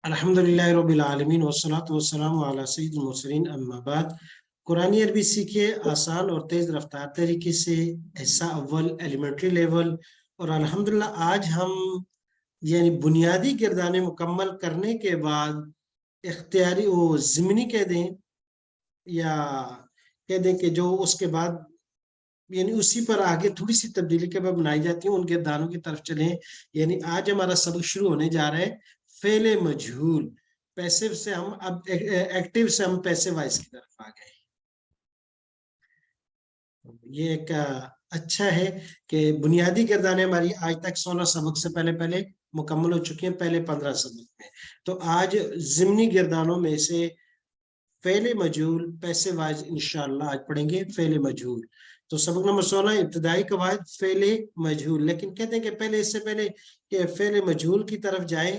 अल्हम्दुलिल्लाहि रब्बिल आलमीन वस्सलातु वस्सलामु अला सय्यिदिल मुरसलीन अम्मा बाद। कुरानी अरबी सीखिए आसान और तेज रफ्तार तरीके से, हिस्सा अव्वल एलिमेंट्री लेवल। और अल्हम्दुलिल्लाह आज हम यानी बुनियादी गिरदाने मुकम्मल करने के बाद इख्तियारी वो ज़िमनी कह दें या कह दें कि जो उसके बाद यानी उसी पर आगे थोड़ी सी तब्दीली के बाद बनाई जाती है, उन गिरदानों की तरफ चलें। यानी आज हमारा सबक शुरू होने जा रहा है फेले मजहूल। पैसिव से हम अब एक्टिव से हम पैसिव वॉइस की तरफ आ गए। ये एक अच्छा है कि बुनियादी गिरदाने हमारी आज तक 16 सबक से पहले पहले मुकम्मल हो चुकी हैं, पहले 15 सबक में। तो आज ज़िमनी गिरदानों में से फेले मजहूल पैसिव वॉइस इंशाअल्लाह आज पढ़ेंगे फेले मजहूल। तो सबक नंबर 16 इब्तदाई कवायद फेले मजहूल। लेकिन कहते हैं कि पहले इससे पहले कि फेले मजहूल की तरफ जाए,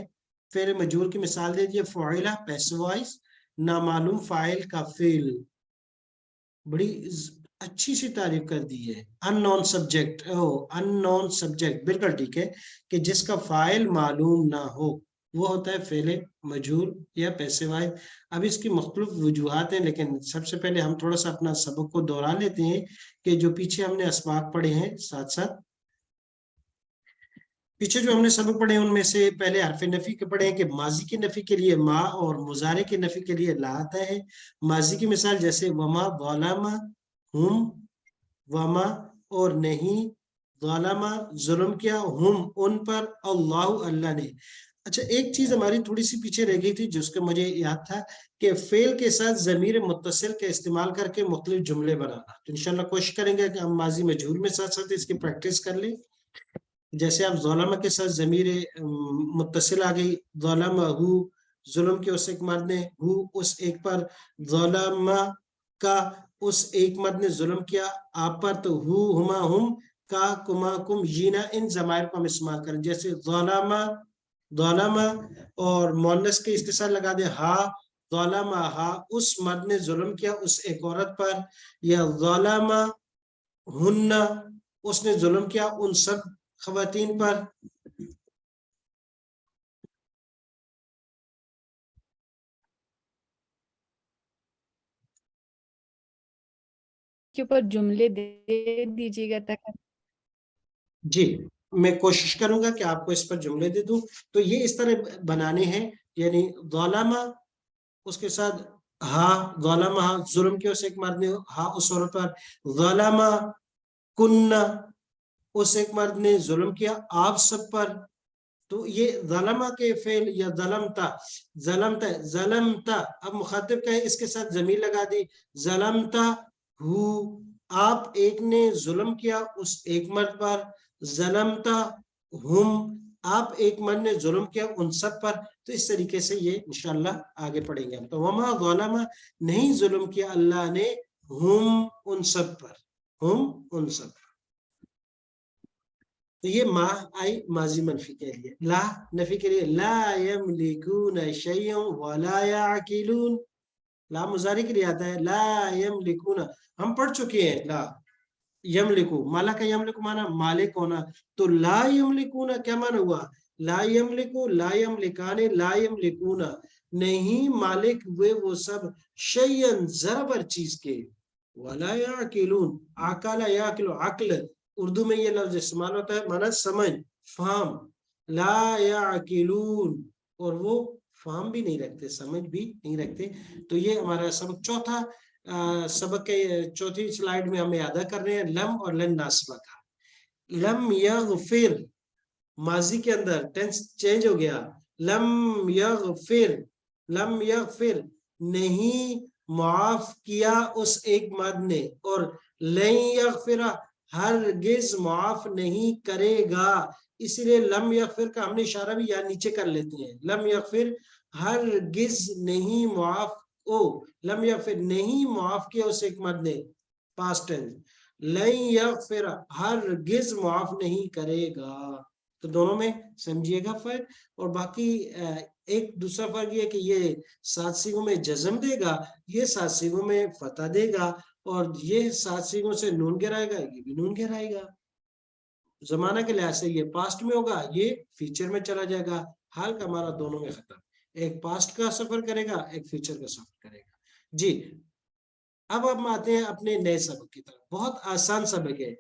फेले मजहूल की मिसाल दे दिए। फ़ुइला पैसिव वॉइस, नामालूम फाइल का फेल। बड़ी अच्छी सी तारीफ कर दी है। अननोन सब्जेक्ट, अननोन सब्जेक्ट बिल्कुल ठीक है कि जिसका फाइल मालूम ना हो वो होता है फेले मजहूल या पैसिव वॉइस। अब इसकी मुख्तलिफ वजूहात हैं, लेकिन सबसे पहले हम थोड़ा सा अपना सबक को दोहरा लेते हैं कि जो पीछे हमने असबाक पढ़े हैं। साथ साथ पीछे जो हमने सबक पढ़े उनमें से पहले हरफ नफी के पढ़े हैं कि माजी की नफी के लिए मा और मुजारे की नफी के लिए ला आता है। माजी की मिसाल जैसे वमा ज़लमा हुम, वमा और नहीं, ज़लमा जुल्म किया, हुम उन पर, अल्लाह अल्लाह ने। अच्छा, एक चीज हमारी थोड़ी सी पीछे रह गई थी जिसके मुझे याद था कि फेल के साथ जमीर मुत्तसिल के इस्तेमाल करके मुख्तलिफ जुमले बनाना। तो इंशाल्लाह कोशिश करेंगे कि हम माजी मजहूल में साथ साथ इसकी प्रैक्टिस कर लें। जैसे आप ज़लमा के साथ जमीर मुत्तसिल आ गई, ज़लमहु जुल्म के उस एक मर्द ने, हु उस एक पर, ज़लमा का उस एक मर्द ने जुल्म किया आप पर, तो हु हुमा हुम का कुमा कुम यीना इन जमायर को हम इस्तेमाल करें। जैसे ज़लमा ज़लमा और मोनस के इस्तिसार लगा दे हा, ज़लमा हा उस मर्द ने जुल्म किया उस एक औरत पर, या ज़लमा हुन्ना उसने जुल्म किया उन सब खवातीन पर। के ऊपर जुमले दे दीजिएगा ताकि जी, मैं कोशिश करूंगा कि आपको इस पर जुमले दे दूं। तो ये इस तरह बनाने हैं, यानी ज़लमा उसके साथ हा, ज़लमा हा जुल्म किया उस एक मर्द ने हा उस औरत पर, ज़लमा कुन्ना उस एक मर्द ने जुल्म किया आप सब पर। तो ये ज़लमा के फेल या ज़लमता, ज़लमता ज़लमता, अब मुखातिब का है इसके साथ ज़मीर लगा दी, ज़लमता हु आप एक ने जुल्म किया उस एक मर्द पर, ज़लमता हुम आप एक मर्द ने जुल्म किया उन सब पर। तो इस तरीके से ये इंशाअल्लाह आगे पढ़ेंगे हम। तो वमा ज़लमा नहीं जुल्म किया अल्लाह ने, हुम उन सब पर, हुम उन सब पर। तो ये मा आई माजी मनफी के लिए, ला नफी के लिए, ला यमलिकून शैयन वला याकिलून। ला मुजारी के लिए आता है, ला यमलिकून हम पढ़ चुके हैं। ला यमलिकू, माला का यमलिकू माना मालिक होना, तो ला यमलिकून क्या माना हुआ, ला यमलिकू ला यमलिकाने ला यमलिकून नहीं मालिक हुए वो सब, शैयन जरा भर चीज के, वला याकिलून आकला याकिलू अक्ल उर्दू में ये लफ्ज इस्तेमाल होता है माना समझ, फाम, ला याकिलून और वो फाम भी नहीं रखते, समझ भी नहीं रखते। तो ये हमारा सबक चौथा सबक के चौथी स्लाइड में हमें याद कर रहे हैं लम और लन नासबा का। लम यगफिर माजी के अंदर टेंस चेंज हो गया, लम यगफिर, लम यगफिर नहीं माफ किया उस एक मर्द ने, और लन यगफिरा हरगिज माफ नहीं करेगा। इसीलिए लम यगफिर का हमने इशारा भी यहाँ नीचे कर लेते हैं, लम यगफिर हरगिज नहीं माफ, ओ लम यगफिर नहीं माफ किया उस एक मर्द ने, पास्ट टेंस, लन यगफिर हरगिज माफ नहीं करेगा। तो दोनों में समझिएगा फर्क। और बाकी एक दूसरा फर्क ये कि ये 7 सीगों में जज्म देगा, ये 7 सीगों में फतह देगा, और ये 7 सीगों से नून गिराएगा, ये भी नून गिराएगा। जमाना के लिहाज से ये पास्ट में होगा, ये फ्यूचर में चला जाएगा। हाल का हमारा दोनों में खत्म। ایک پاسٹ کا سفر کرے گا، ایک فیوچر کا سفر کرے گا. جی اب ہم آتے ہیں اپنے نئے سبق کی طرف. بہت آسان سبق ہے.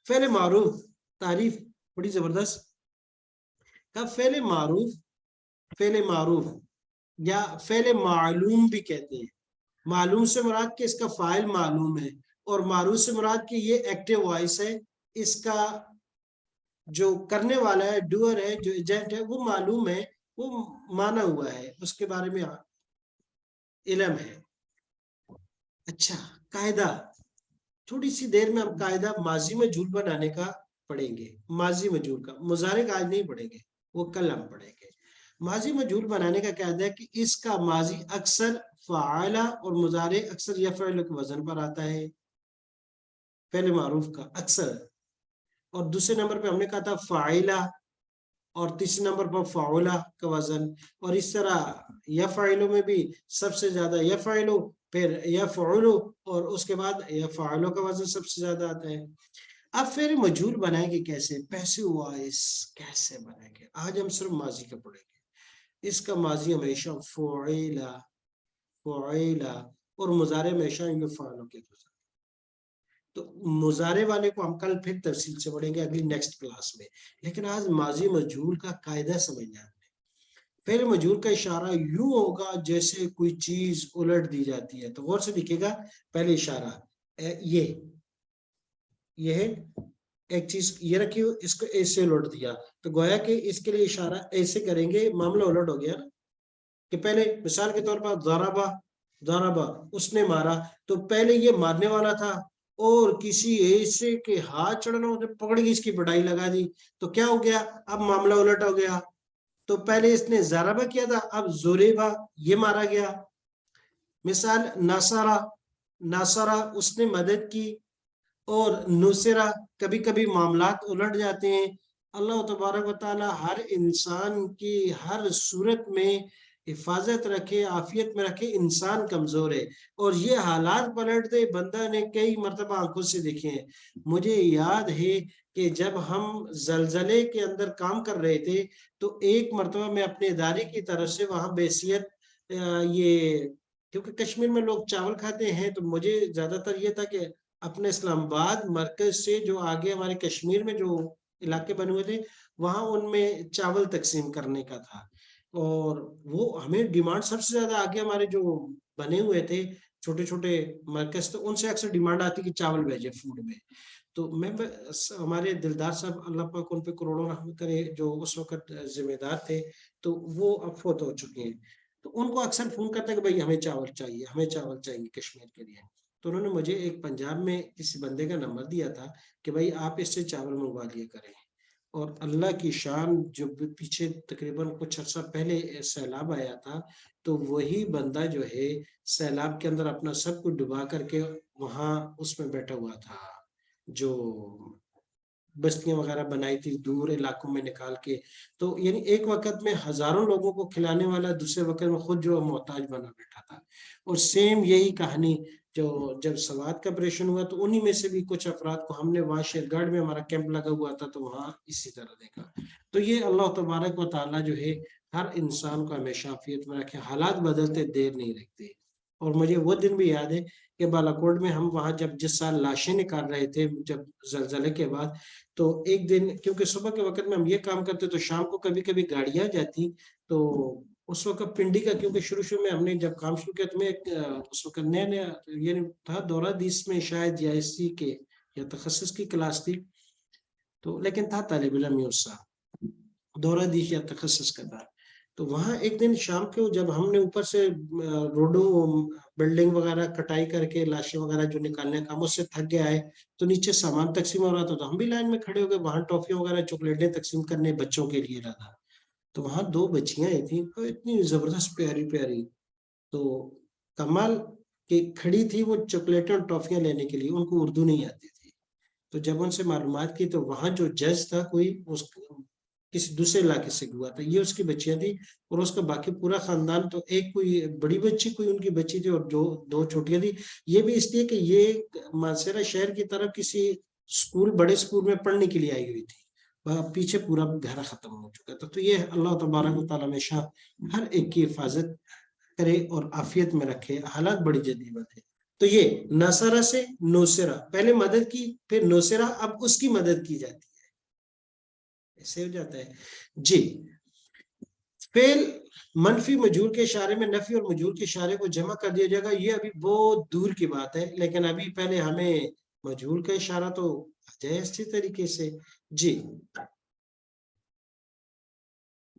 فعل معروف تعریف بڑی زبردست. فعل معروف یا فعل معلوم بھی کہتے ہیں. معلوم سے مراد کہ اس کا فاعل معلوم ہے، اور معروف سے مراد کہ یہ ایکٹیو وائس ہے، اس کا جو کرنے والا ہے، ڈوئر ہے، جو ایجنٹ ہے، وہ معلوم ہے، وہ مانا ہوا ہے، اس کے بارے میں علم ہے. اچھا قاعدہ، تھوڑی سی دیر میں ہم قاعدہ ماضی مجہول بنانے کا پڑھیں گے. ماضی مجہول کا، مضارع کا آج نہیں پڑھیں گے، وہ کل ہم پڑھیں گے. ماضی مجہول بنانے کا قاعدہ ہے کہ اس کا ماضی اکثر فعالہ اور مضارع اکثر یفعل کے وزن پر آتا ہے. فعل معروف کا اکثر، اور دوسرے نمبر پہ ہم نے کہا تھا فاعلہ، اور تیسرے نمبر پر فعولہ کا وزن. اور اس طرح یفعلو میں بھی سب سے زیادہ یفعلو، پھر یفعلو، اور اس کے بعد یفعلو کا وزن سب سے زیادہ آتا ہے. اب فعل مجہول بنائیں گے کیسے؟ پیسو وائس کیسے بنائیں گے؟ آج ہم صرف ماضی کا پڑھیں گے. اس کا ماضی ہمیشہ فعیلا اور مضارع ہمیشہ یفعلو کے وزن. تو مضارع والے کو ہم کل پھر تفصیل سے پڑھیں گے اگلی نیکسٹ کلاس میں. لیکن آج ماضی مجہول کا قاعدہ سمجھنا ہے. فعل مجہول کا اشارہ یوں ہوگا جیسے کوئی چیز الٹ دی جاتی ہے. تو غور سے دیکھیے گا. پہلے اشارہ یہ ہے ایک چیز یہ رکھی ہو، اس کو ایسے الٹ دیا، تو گویا کہ اس کے لیے اشارہ ایسے کریں گے، معاملہ الٹ ہو گیا نا. کہ پہلے مثال کے طور پر ضربا اس نے مارا، تو پہلے یہ مارنے والا تھا اور کسی ایسے کے ہاتھ چڑھنا اسے پکڑ کے اس کی بڑائی لگا دی، تو کیا ہو گیا؟ اب معاملہ الٹ ہو گیا. تو پہلے اس نے ضربہ کیا تھا، اب زوریبا یہ مارا گیا. مثال ناصرہ اس نے مدد کی، اور نصرہ کبھی کبھی معاملات الٹ جاتے ہیں. اللہ تبارک و تعالی ہر انسان کی ہر صورت میں حفاظت رکھے، عافیت میں رکھے. انسان کمزور ہے اور یہ حالات پلٹ دے، بندہ نے کئی مرتبہ آنکھوں سے دیکھے ہیں. مجھے یاد ہے کہ جب ہم زلزلے کے اندر کام کر رہے تھے تو ایک مرتبہ میں اپنے ادارے کی طرف سے وہاں بحیثیت یہ، کیونکہ کشمیر میں لوگ چاول کھاتے ہیں، تو مجھے زیادہ تر یہ تھا کہ اپنے اسلام آباد مرکز سے جو آگے ہمارے کشمیر میں جو علاقے بنے ہوئے تھے وہاں ان میں چاول تقسیم کرنے کا تھا. اور وہ ہمیں ڈیمانڈ سب سے زیادہ آگے ہمارے جو بنے ہوئے تھے چھوٹے چھوٹے مرکز، تو ان سے اکثر ڈیمانڈ آتی کہ چاول بھیجے فوڈ میں. تو میں ہمارے دلدار صاحب اللہ پاک ان پہ کروڑوں رحمت کرے، جو اس وقت ذمہ دار تھے، تو وہ اب فوت ہو چکے ہیں. تو ان کو اکثر فون کرتا ہے کہ بھائی ہمیں چاول چاہیے کشمیر کے لیے. تو انہوں نے مجھے ایک پنجاب میں کسی بندے کا نمبر دیا تھا کہ بھائی آپ اس سے چاول منگوا لیا کریں. اور اللہ کی شان، جو پیچھے تقریباً کچھ عرصہ پہلے سیلاب آیا تھا، تو وہی بندہ جو ہے سیلاب کے اندر اپنا سب کچھ ڈبا کر کے وہاں اس میں بیٹھا ہوا تھا، جو بستیاں وغیرہ بنائی تھی دور علاقوں میں نکال کے. تو یعنی ایک وقت میں ہزاروں لوگوں کو کھلانے والا، دوسرے وقت میں خود جو محتاج بنا بیٹھا تھا. اور سیم یہی کہانی جو جب سوات کا آپریشن ہوا تو انہی میں سے بھی کچھ افراد کو ہم نے وہاں شیرگاڑ میں ہمارا کیمپ لگا ہوا تھا تو وہاں اسی طرح دیکھا. تو یہ اللہ تبارک و تعالیٰ جو ہے ہر انسان کو ہمیشہ عافیت میں رکھے. حالات بدلتے دیر نہیں رکھتے. اور مجھے وہ دن بھی یاد ہے کہ بالاکوٹ میں ہم وہاں جب جس سال لاشیں نکال رہے تھے جب زلزلے کے بعد، تو ایک دن کیونکہ صبح کے وقت میں ہم یہ کام کرتے تو شام کو کبھی کبھی گاڑیاں جاتی، تو اس وقت پنڈی کا کیونکہ شروع میں ہم نے جب کام شروع کیا تو میں اس وقت نیا یہ تھا دورہ دیس میں شاید یا اس کے یا تخصص کی کلاس تھی، تو لیکن تھا طالب علم اس دورہ دیس یا تخصص کا تھا. تو وہاں ایک دن شام کو جب ہم نے اوپر سے روڈوں بلڈنگ وغیرہ کٹائی کر کے لاشیں وغیرہ جو نکالنے کا اس سے تھک گیا ہے، تو نیچے سامان تقسیم ہو رہا تھا تو ہم بھی لائن میں کھڑے ہو گئے وہاں ٹافیاں وغیرہ چاکلیٹیں تقسیم کرنے بچوں کے لیے رہا. تو وہاں 2 بچیاں آئی تھیں اتنی زبردست پیاری، تو کمال کہ کھڑی تھی وہ چاکلیٹیں اور ٹافیاں لینے کے لیے، ان کو اردو نہیں آتی تھی. تو جب ان سے معلومات کی تو وہاں جو جج تھا کوئی کسی دوسرے علاقے سے ہوا تھا، یہ اس کی بچیاں تھی اور اس کا باقی پورا خاندان. تو ایک کوئی بڑی بچی کوئی ان کی بچی تھی اور جو 2 چھوٹیاں تھی. یہ بھی اس لیے کہ یہ مانسہرہ شہر کی طرف کسی بڑے اسکول میں پڑھنے کے لیے آئی ہوئی تھی پیچھے پورا گھر ختم ہو چکا تھا. تو یہ اللہ تبارک و تعالیٰ ہمیشہ ہر ایک کی حفاظت کرے اور عافیت میں رکھے. حالات بڑی جدید ہے. تو یہ نصرہ سے نوسرا، پہلے مدد کی پھر نوسرا، اب اس کی مدد کی جاتی ہے، ایسے ہو جاتا ہے. جی فعل منفی مجہول کے اشارے میں نفی اور مجہول کے اشارے کو جمع کر دیا جائے گا. یہ ابھی بہت دور کی بات ہے، لیکن ابھی پہلے ہمیں مجہول کا اشارہ تو آ جائے اچھی طریقے سے. جی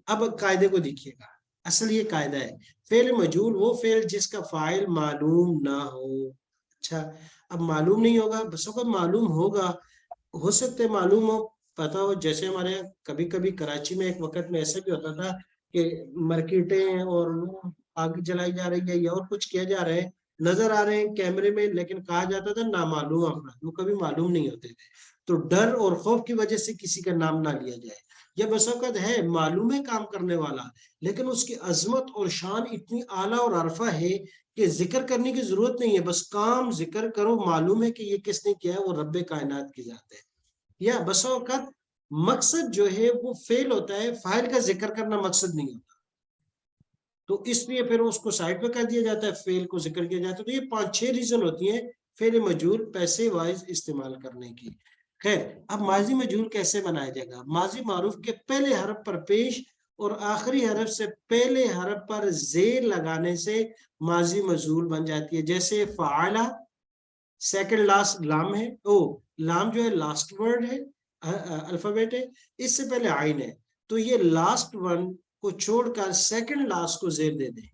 اب قاعدے کو دیکھیے گا. اصل یہ قاعدہ ہے، فعل مجہول وہ فعل جس کا فاعل معلوم نہ ہو. اچھا اب معلوم نہیں ہوگا، بس وقت معلوم ہوگا، ہو سکتے معلوم ہو، پتا ہو. جیسے ہمارے کبھی کبھی کراچی میں ایک وقت میں ایسا بھی ہوتا تھا کہ مارکیٹیں اور آگ جلائی جا رہی ہے یا اور کچھ کیا جا رہا ہے، نظر آ رہے ہیں کیمرے میں، لیکن کہا جاتا تھا نامعلوم افراد، وہ کبھی معلوم نہیں ہوتے تھے. تو ڈر اور خوف کی وجہ سے کسی کا نام نہ لیا جائے. یا بس اوقات ہے معلوم ہے کام کرنے والا، لیکن اس کی عظمت اور شان اتنی اعلیٰ اور عرفہ ہے کہ ذکر کرنے کی ضرورت نہیں ہے، بس کام ذکر کرو، معلوم ہے کہ یہ کس نے کیا ہے، وہ رب کائنات کی ذات ہے. یا بس اوقات مقصد جو ہے وہ فعل ہوتا ہے، فاعل کا ذکر کرنا مقصد نہیں ہوتا، تو اس لیے پھر اس کو سائڈ پہ کر دیا جاتا ہے، فعل کو ذکر کیا جاتا ہے. تو یہ 5-6 ریزن ہوتی ہیں فعل مجہول پیسے وائز استعمال کرنے کی. خیر اب ماضی مجہول کیسے بنایا جائے گا؟ ماضی معروف کے پہلے حرف پر پیش اور آخری حرف سے پہلے حرف پر زیر لگانے سے ماضی مجہول بن جاتی ہے. جیسے فعلا، سیکنڈ لاسٹ لام ہے، لام جو ہے لاسٹ ورڈ ہے، الفابیٹ ہے، اس سے پہلے عین ہے، تو یہ لاسٹ ون کو چھوڑ کر سیکنڈ لاسٹ کو زیر دے دیں.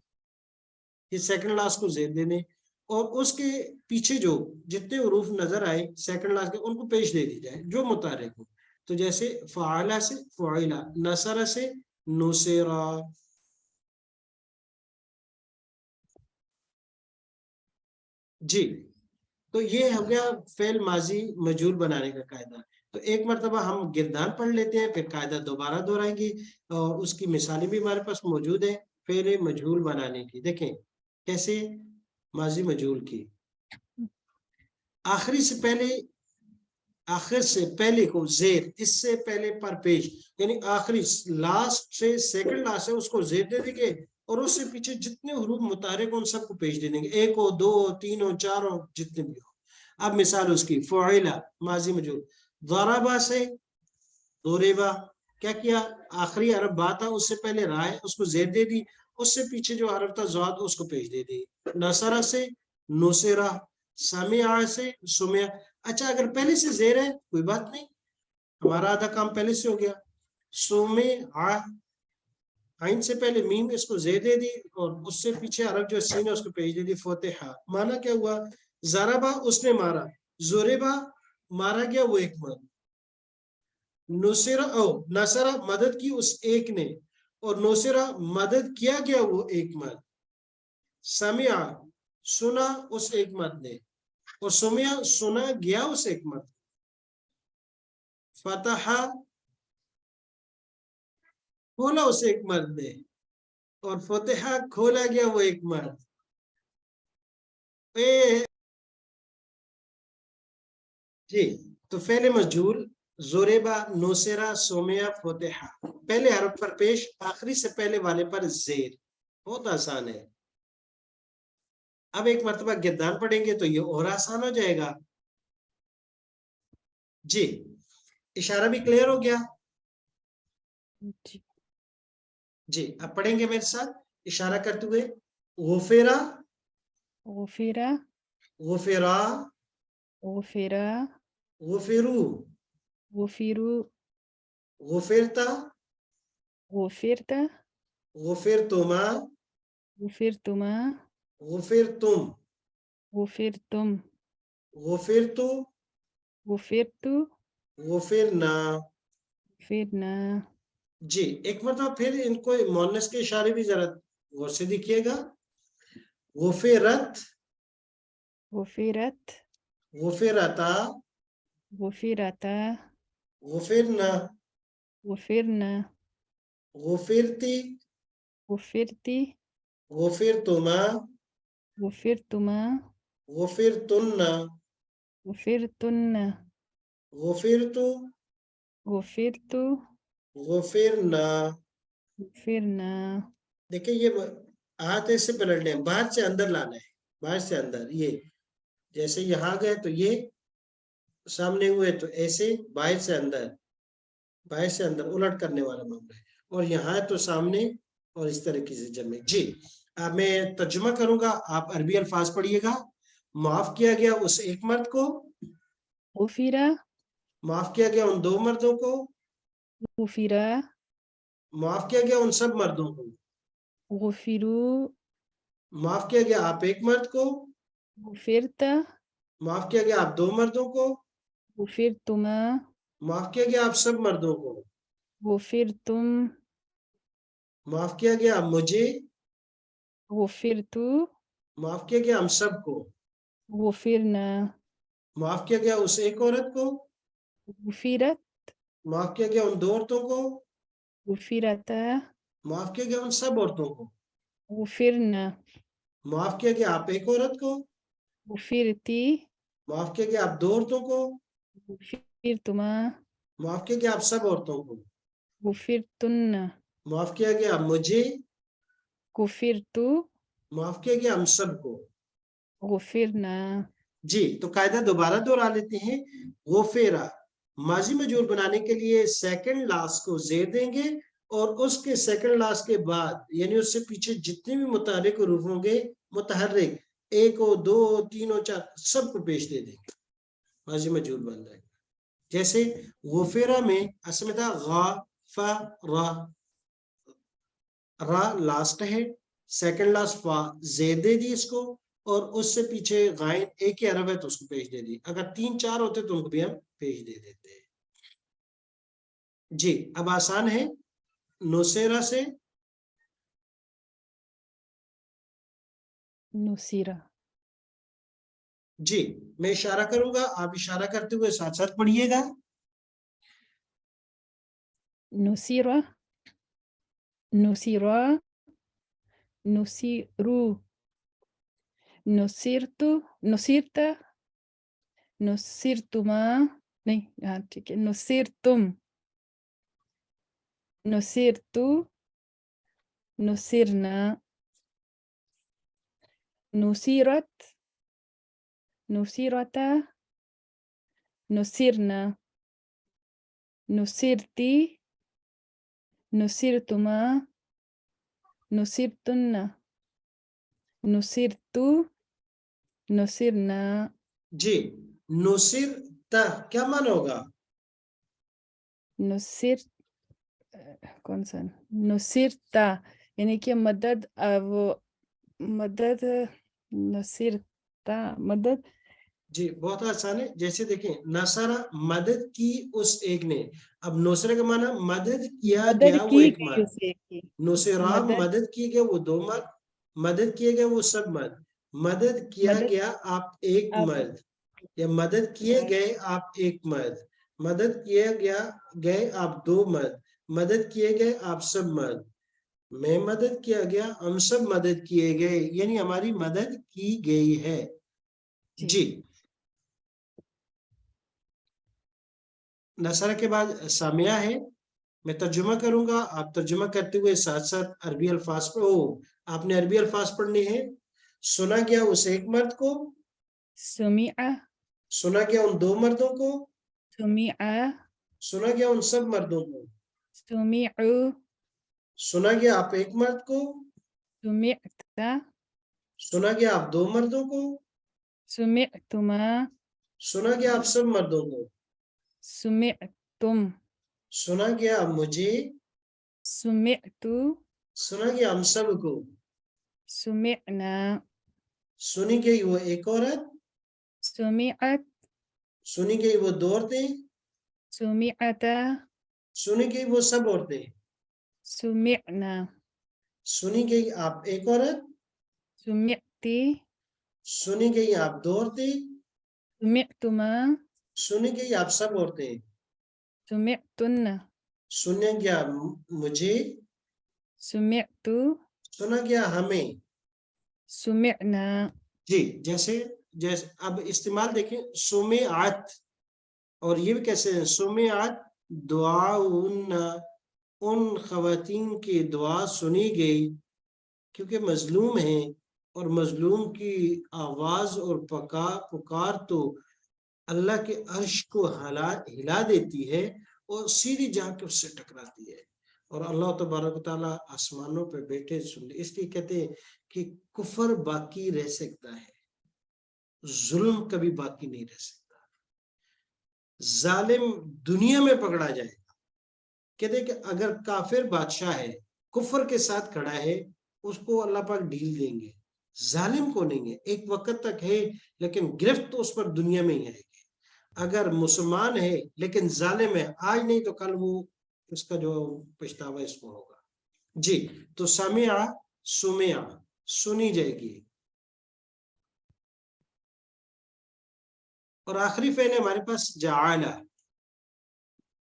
یہ سیکنڈ لاسٹ کو زیر دے دیں اور اس کے پیچھے جو جتنے حروف نظر آئے سیکنڈ لاسٹ کے ان کو پیش دے دی جائے جو متحرک ہو. تو جیسے فعلا سے فعلا، نصرہ سے نصرا. جی تو یہ ہو گیا فعل ماضی مجہول بنانے کا قاعدہ. تو ایک مرتبہ ہم گردان پڑھ لیتے ہیں، پھر قاعدہ دوبارہ دہرائیں گے اور اس کی مثالیں بھی ہمارے پاس موجود ہیں فعل مجہول بنانے کی. دیکھیں کیسے ماضی مجہول کی. آخری سے پہلے، آخر سے پہلے کو زیر، اس سے پہلے پر پیش، یعنی آخری لاسٹ سے سیکنڈ لاسٹ ہے اس کو زیر دے دیں گے اور اس سے پیچھے جتنے حروف متحرک ہو ان سب کو پیش دے دیں گے، 1 ہو 2 ہو 3 ہو 4 ہو جتنے بھی ہو. اب مثال اس کی فعلا ماضی مجہول، ضربا سے ضربا، کیا کیا؟ آخری حرف با تھا اس سے پہلے را ہے اس کو زیر دے دی، اس سے پیچھے جو حرف تھا ضاد اس کو پیش دے دی. نصرہ سے نصرہ، سمع سے سمع. اچھا اگر پہلے سے زیر ہے کوئی بات نہیں، ہمارا آدھا کام پہلے سے ہو گیا. سمع، عین سے پہلے میم، اس کو زیر دے دی اور اس سے پیچھے حرف جو سین ہے اس کو پیش دے دی فتحہ. مانا کیا ہوا؟ ضربا اس نے مارا، ضربا مارا گیا وہ ایک مرد، نصرہ نصرہ مدد کی اس ایک نے، اور نصرہ مدد کیا گیا وہ ایک مرد. سمع سنا اس ایک مرد نے، اور سمع سنا گیا اس ایک مرد. فتح کھولا اس ایک مرد نے، اور فتح کھولا گیا وہ ایک مرد. جی تو فعل مجہول ضربا، نصرہ، سمع، فتح، پہلے حرف پر پیش، آخری سے پہلے والے پر زیر. بہت آسان ہے. اب ایک مرتبہ گردان پڑھیں گے تو یہ اور آسان ہو جائے گا. جی اشارہ بھی کلیئر ہو گیا؟ جی اب پڑھیں گے میرے ساتھ اشارہ کرتے ہوئے. غفرا، غفرا، غفرا، غفرا، غفرو، غفرو، غفرتا، غفرتا، غفرتما، غفرتما، غفرتم، غفرتم، غفرتو، غفرتو، غفرنا. غفرنا. جی ایک مرتبہ پھر ان کو مؤنث کے اشارے بھی ذرا غور سے دیکھیے گا. غفرت، غفرت، غفرتا، غفرتا، غفرنا، غفرنا، غفرتی، غفرتی، غفرتما، غفرتما، غفرتن، غفرتن، غفرتو، غفرت غفرنا. غفرنا देखिए ये हाथ ऐसे पलटने हैं, बाहर से अंदर लाना है, बाहर से अंदर. ये जैसे यहाँ गए तो ये सामने हुए तो ऐसे, बाहर से अंदर उलट करने वाला मामला है. और यहाँ तो सामने और इस तरीके से जमे. जी अब मैं तर्जुमा करूंगा, आप अरबी अल्फाज पढ़िएगा. माफ किया गया उस एक मर्द को, غفر माफ किया गया उन दो मर्दों को, غفر माफ किया गया उन सब मर्दों को, غفروا माफ किया गया आप एक मर्द को, غفرت माफ किया गया आप दो मर्दों को, غفرتما माफ किया गया आप सब मर्दों को, غفرتم माफ किया गया मुझे, غفرت माफ किया गया हम सबको, غفرنا माफ किया गया उस एक औरत को, غفرت माफ किया गया उन दो औरतों को, غفرتا माफ किया गया उन सब औरतों को, غفرنا माफ किया गया आप एक औरत को, غفرتي माफ किया गया आप दो औरतों को, غفرتما माफ किया गया आप सब औरतों को, غفرتن माफ किया गया मुझे, غفرت माफ किया गया हम सबको. غفرنا जी तो कायदा दोबारा दोहरा लेते हैं. गोफेरा माजी मजूर बनाने के लिए सेकंड लास्ट को जेर देंगे और उसके सेकंड लास्ट के बाद यानी उससे पीछे जितने भी मुतहर्रिक हुरूफ होंगे, मुतहर्रिक एक हो, दो हो, तीन हो, चार, सबको पेश दे देंगे, माजी मजूर बन जाएगा. जैसे गोफेरा में असल में था गा रा लास्ट है, सेकंड लास्ट फा जेर दे दी इसको और उससे पीछे गायन एक ही अरब है तो उसको पेश दे दी. अगर तीन चार होते तो उनको भी हम पेश दे देते हैं. जी अब आसान है. नोसेरा से نصيرة जी मैं इशारा करूंगा, आप इशारा करते हुए साथ साथ पढ़िएगा. نصيرة نصيرة نصيرو نصيرت نصيرت نصيرتما नहीं हाँ ठीक है نصيرتم نصيرت نصيرنا نصيرت نصيرتا نصيرنا نصيرتي نصيرتما نصيرتن نصيرت نصيرنا जी नुसिर ता क्या माना होगा? نصير कौन सा نصيرتا यानी कि मदद वो मदद नसीरता मदद. जी बहुत आसान है. जैसे देखें नसरा मदद की उस एक ने, अब नुसरा का माना मदद किया मदद गया वो की एक गई मर्द, उसे की नुसरा मदद मदद किए गए वो दो मर्द, मदद किए गए वो सब मर्द, मदद किया मदद गया आप एक आप मर्द, या मदद किए गए आप एक मर्द, मदद किए गया गए आप दो मर्द, मदद किए गए आप सब मर्द, मैं मदद किया गया हम सब मदद किए गए, यानी हमारी मदद की गई है. जी. जी नसरा के बाद सामिया है. मैं तर्जुमा करूंगा, आप तर्जुमा करते हुए साथ साथ अरबी अल्फाज पर आपने अरबी अल्फाज पढ़ने हैं. सुना गया उस एक मर्द को, سمع सुना गया उन दो मर्दों को, سمع सुना गया उन सब मर्दों को, سمعوا सुना गया आप एक मर्द को, سمعت सुना गया आप दो मर्दों को, سمعتما सुना गया आप सब मर्दों को, سمعتم सुना गया मुझे, سمعت सुना गया हम सब को, سمعنا सुनी गई वो एक औरत, سمعت सुनी गई वो दो औरतें, سمعتا सुनी गई वो सब औरतें, سمعنا सुनी गई आप एक औरत, سمعتي सुनी गई आप दो औरतें, سمعتما सुनी गई आप सब औरतें, سمعتن सुना गया मुझे, سمعت सुना गया हमें. سمعنا जी जैसे जैसे अब इस्तेमाल देखें सुमेआत, और ये भी कैसे है सुमेआत दुआउन, उन खवातीन की दुआ सुनी गई क्योंकि मजलूम हैं और मजलूम की आवाज और पुकार तो अल्लाह के अर्श को हिला देती है और सीधी जाकर उससे टकराती है। और अल्लाह तबारक ताला आसमानों पे बैठे सुन, इसलिए कहते हैं कि कुफर बाकी रह सकता है, जुल्म कभी बाकी नहीं रह सकता। जालिम दुनिया में पकड़ा जाएगा। कहते कि अगर काफिर बादशाह है, कुफर के साथ खड़ा है, उसको अल्लाह पाक ढील देंगे, जालिम को नहीं है, एक वक्त तक है लेकिन गिरफ्त तो उस पर दुनिया में ही आएगी। अगर मुसलमान है लेकिन जालिम है, आज नहीं तो कल वो उसका जो पछतावा इसको होगा। जी, तो समिया सुमिया, सुनी जाएगी। और आखिरी फेल है हमारे पास जाला,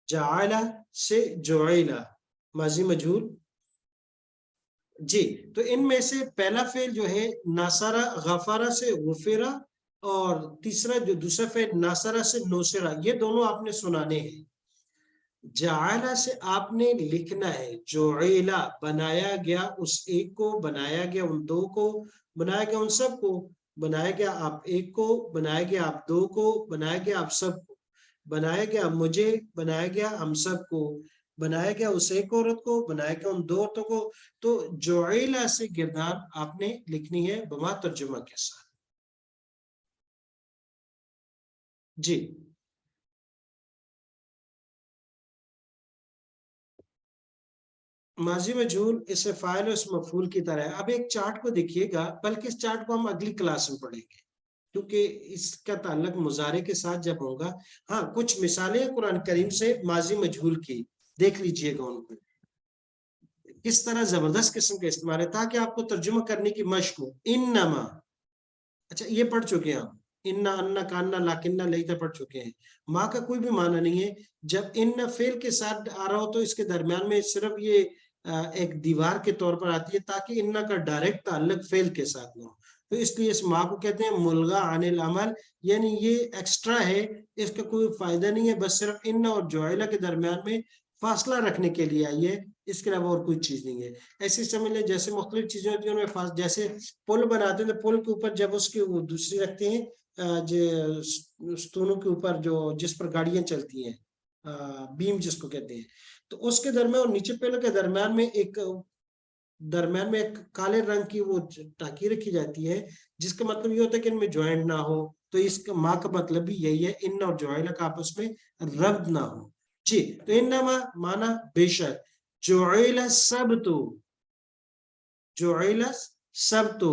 जाला से जोइला, माजी मजहूल। जी, तो इनमें से पहला फेल जो है नासारा गफारा से गुफेरा, और तीसरा जो दूसरा फेल नासारा से नोसेरा, ये दोनों आपने सुनाने हैं। जाला से आपने लिखना है जोइला, बनाया गया उस एक को, बनाया गया उन दो को, बनाया गया उन सब को, बनाया गया आप एक को, बनाया गया आप दो को, बनाया गया आप सब को, बनाया गया मुझे, बनाया गया हम सब को, बनाया गया उस एक औरत को, बनाया गया उन दो औरतों को। तो जोइला से गिरदार आपने लिखनी है बमा तर्जुमा के साथ। जी, माजी मजहूल इसे फाइल और इस मफूल की तरह है। अब एक चार्ट को देखिएगा, बल्कि इस चार्ट को हम अगली क्लास में पढ़ेंगे क्योंकि इसका ताल्लुक मुजारे के साथ जब होगा। हाँ, कुछ मिसालें कुरान करीम से माजी मजहूल की देख लीजिएगा, उनको किस तरह जबरदस्त किस्म का इस्तेमाल है, ताकि आपको तर्जुमा करने की मशक हो। इन्नमा, अच्छा ये पढ़ चुके हैं आप, इन्ना अन्ना कान्ना लाकिन्ना लईता पढ़ चुके हैं। माँ का कोई भी माना नहीं है। जब इन फेल के साथ आ रहा हो तो इसके दरमियान में सिर्फ ये एक दीवार के तौर पर आती है, ताकि इन्ना का डायरेक्ट ताल्लुक फेल के साथ ना हो। तो इसलिए इस माँ को कहते हैं मुलगा अनिल अमल, यानी ये एक्स्ट्रा है, इसका कोई फायदा नहीं है, बस सिर्फ इन्ना और जोइला के दरमियान में फासला रखने के लिए आई है, इसके अलावा और कोई चीज नहीं है। ऐसी समझ लें जैसे मुख्तलिफ चीजें होती है उनमें जैसे पुल बनाते हैं तो पुल के ऊपर जब उसकी वो दूसरी रखते हैं जो स्तूनों के ऊपर जो जिस पर गाड़ियां चलती हैं, बीम जिसको कहते हैं, तो उसके दरमियान और नीचे पेड़ के दरमियान में एक काले रंग की वो टाकी रखी जाती है, जिसका मतलब ये होता है कि इनमें ज्वाइंट ना हो। तो इसका माँ का मतलब भी यही है, इन और जोइला का आपस में रब्त ना हो। जी, तो इन्ना माना बेशक, जोइला सब तो, जोइला सब तो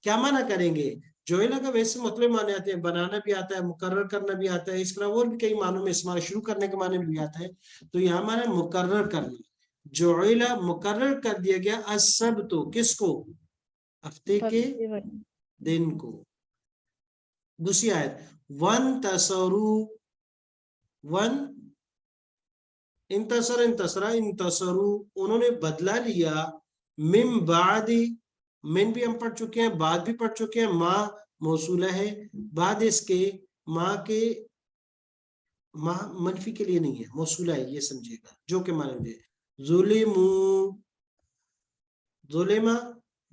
क्या माना करेंगे? जोइला का वैसे मतलब माने आते हैं, बनाना भी आता है, मुकर्रर करना भी आता है, इसके अलावा और भी कई मानों में इस्तेमाल शुरू करने के माने भी आता है। तो यहाँ माना मुकर्रर करना, जोइला मुकर्रर कर दिया गया, असब तो किसको? हफ्ते के दिन को। दूसरी आयत, वन तसरू, वन इंतसर इंतसरा इंतसरू, उन्होंने बदला लिया, मिम बादी, मिन भी हम पढ़ चुके हैं, बाद भी पढ़ चुके हैं, माँ मौसूला है, बाद इसके माँ के, माँ मनफी के लिए नहीं है, मौसूला है, ये समझिएगा, जो के माने जुलिमू, जुलिमा,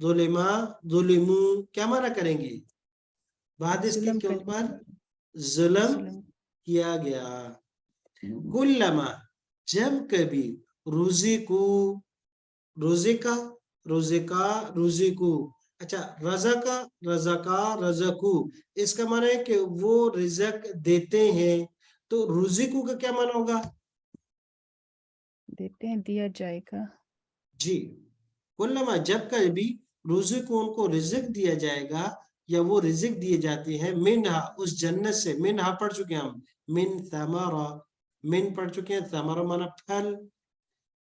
जुलिमा, जुलिमू, क्या माना करेंगे? बाद इसके के ऊपर जुल्म किया गया। कुल्लमा, जब कभी, रुज़िकू, रुज़िका, रुज़िका, रुज़िकू, अच्छा रज़का, रज़का, रज़कू, इसका माना है कि वो रिज़क देते हैं। तो रुज़िकू का क्या माना होगा? देते हैं, दिया जाएगा। जी, कुल्लमा जब कभी, रुज़िकू उनको रिज़क दिया जाएगा या वो रिज़क दिए जाते हैं, मिनहा उस जन्नत से, मिनहा पढ़ चुके हैं हम, मिन थमरा, मिन पढ़ चुके हैं, थमरा माना फल।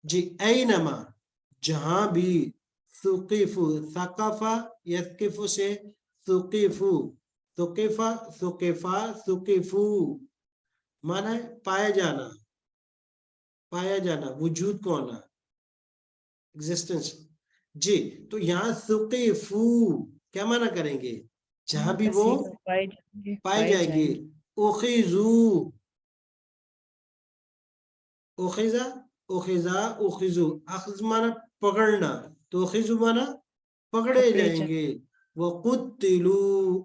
जी, ऐनमा जहां भी, सुकीफू, सकाफा यस्किफू से सुकीफू, सुकीफा, सुकीफा, सुकीफू, माना है पाया जाना, पाया जाना, वजूद को आना, एग्जिस्टेंस। जी, तो यहाँ सुकीफू क्या माना करेंगे? जहां भी वो पाई जाएगी। उखिजू, उखिजा, उखिजा, उखिजू, अख्ज माना पकड़ना, तो उखिजू माना पकड़े पकड़े जा जाएंगे, वो कुतिलू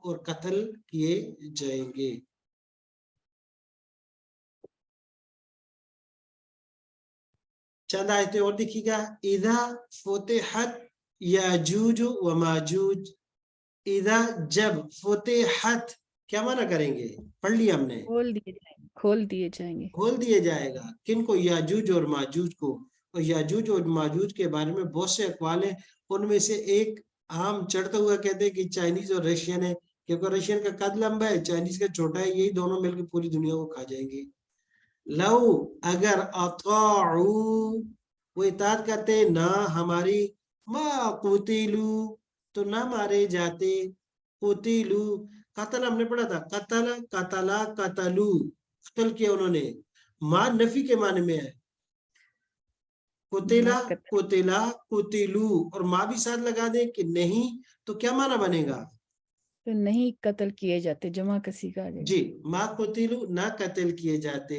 और कत्ल किए जाएंगे। चंद आयतें और देखिएगा, इधा फुतिहत याजूज व माजूज, इधा जब, फुतिहत क्या माना करेंगे, पढ़ लिया हमने, खोल दिए जाएंगे। खोल दिए जाएगा, किनको, याजूज और माजूज को। और याजूज और माजूज के बारे में बहुत से अकवाल हैं, उनमें से एक आम चढ़ता हुआ कहते हैं कि चाइनीज और रशियन है, क्योंकि रशियन का कद लंबा है, चाइनीज का छोटा है, यही दोनों मिलकर पूरी दुनिया को खा जाएंगे। लव, अगर, अताऊ, वो इताअत करते ना हमारी, मा कुतिलू, तो ना मारे जाते, कुतिलू, कतल हमने पढ़ा था, कतल, कतला, कतलू, कत्ल किया उन्होंने, मां नफी के माने में है, कुतिला, ना कत्ल, कुतिला, कुतिलू, और मां भी साथ लगा दे कि नहीं, तो क्या माना बनेगा, तो नहीं कत्ल किए जाते, जमा कसी का आ जाएगा। जी, मा कुतिलू, ना कत्ल किए जाते।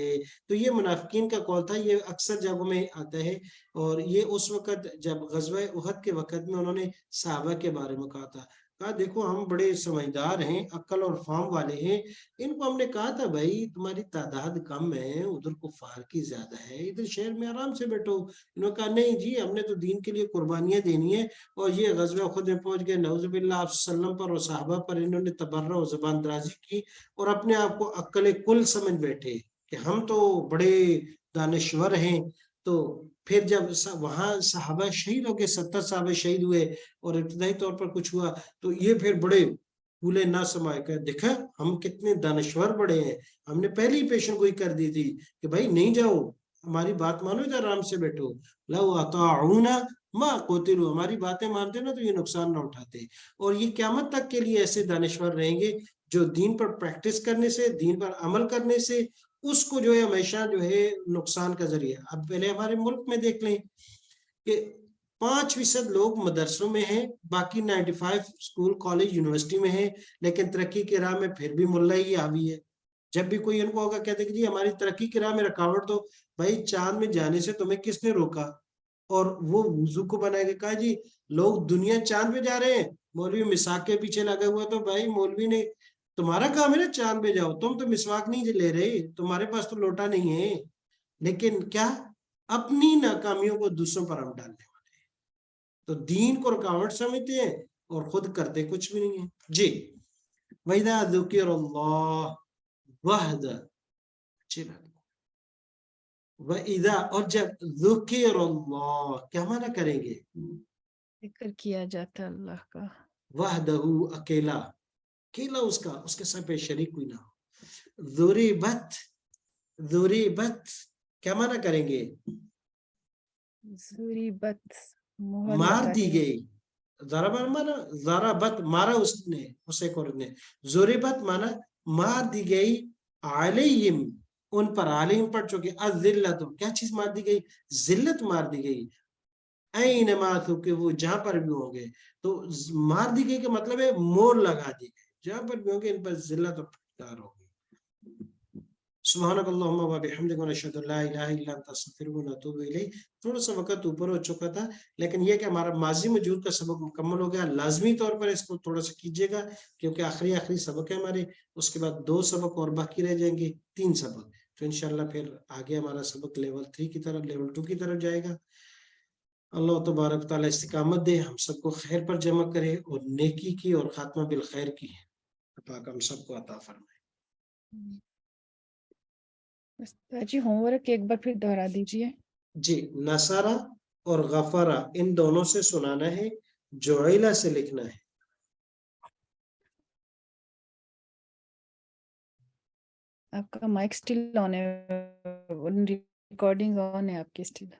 तो ये मुनाफिकीन का कौल था, ये अक्सर जगहों में आता है, और ये उस वक्त जब गज़वा उहद के वक्त में उन्होंने सहाबा के बारे में कहा देखो हम बड़े समझदार हैं, अक्ल और फाम वाले हैं, इनको हमने कहा था भाई तुम्हारी तादाद कम है, उधर कुफार की ज्यादा है, इधर शहर में आराम से बैठो। इन्होंने कहा नहीं जी, हमने तो दीन के लिए कुर्बानियां देनी है, और ये गज़वा खुद में पहुंच गए, नऊजुबिल्लाह आप सल्लम पर और साहबा पर इन्होंने तबर्रा और ज़बान दराजी की, और अपने आप को अक्ल कुल समझ बैठे कि हम तो बड़े दानश्वर हैं। तो फिर जब वहां साहबा शहीद हो गए, 70 साहबे शहीद हुए, और इब्तदाई तौर पर कुछ हुआ, तो ये फिर बड़े फूले ना समाये, कहा देखा हम कितने दानश्वर बड़े हैं, हमने पहले ही पेशन गोई कर दी थी कि भाई नहीं जाओ, हमारी बात मानो, इधर आराम से बैठो, लव अताऊना मा कुतिलू, हमारी बातें मानते ना तो ये नुकसान ना उठाते। और ये क्यामत तक के लिए ऐसे दानश्वर रहेंगे जो दीन पर प्रैक्टिस करने से, दीन पर अमल करने से उसको जो है हमेशा जो है नुकसान का जरिया। अब पहले हमारे मुल्क में देख लें कि 5% लोग मदरसों में हैं, बाकी 95 स्कूल कॉलेज यूनिवर्सिटी में हैं, लेकिन तरक्की की राह में फिर भी मुल्ला ही हावी है। जब भी कोई इनको होगा कहते कि जी हमारी तरक्की की राह में रुकावट दो, भाई चांद में जाने से तुम्हें किसने रोका, और वो वुजू को बनाए के कहा जी लोग दुनिया चांद पे जा रहे हैं, मौलवी मिसाक के पीछे लगा हुआ, तो भाई मौलवी ने, तुम्हारा काम है ना चांद पे जाओ, तुम तो मिसवाक नहीं ले रहे, तुम्हारे पास तो लोटा नहीं है, लेकिन क्या, अपनी नाकामियों को दूसरों पर हम डालने वाले हैं, तो दीन को रुकावट समझते हैं और खुद करते कुछ भी नहीं है जी। वैदा ज़ुकिरल्लाह वहदा, वइदा, और जब ज़ुकिरल्लाह क्या माना करेंगे, जिक्र किया जाता अल्लाह का, वहदहू, अकेला, अकेला उसका, उसके साथ पे शरीक कोई ना हो। ज़ुरिबत, ज़ुरिबत क्या माना करेंगे, ज़ुरिबत, मोहर मार लगा दी दी, गई, ज़राबत माना, ज़राबत मारा उसने, उसे ने, ज़ुरिबत माना मार दी गई, अलैहिम उन पर, अलैहिम पढ़ चुके, अज़िल्लत क्या चीज मार दी गई, जिल्लत मार दी गई, ऐनमा के वो जहां पर भी होंगे, तो मार दी गई का मतलब है मोर लगा दी गई, जहां पर भी होंगे इन पर जिल्लत और फटकार होगी। सुब्हानकल्लाहुम्मा व बिहम्दिक व नशहदु ला इलाहा इल्ला अंता अस्तगफिरुका व अतूबु इलैक। थोड़ा सा वक्त ऊपर हो चुका था, लेकिन ये कि हमारा माजी मौजूद का सबक मुकम्मल हो गया, लाजमी तौर पर इसको थोड़ा सा कीजिएगा, क्योंकि आखिरी सबक है हमारे, उसके बाद 2 सबक और बाकी रह जाएंगे, 3 सबक, तो इंशाल्लाह फिर आगे हमारा सबक लेवल 3 की तरफ, लेवल 2 की तरफ जाएगा। अल्लाह तबारक तआला इस्तिकामत दे, हम सबको खैर पर जमा करे, और नेकी की और खात्मा बिल खैर की पाक हम सबको अता फरमाए। जी होमवर्क एक बार फिर दोहरा दीजिए। जी, नसारा और गफरा इन दोनों से सुनाना है, जोइला से लिखना है। आपका माइक स्टिल ऑन है, रिकॉर्डिंग ऑन है आपकी स्टिल।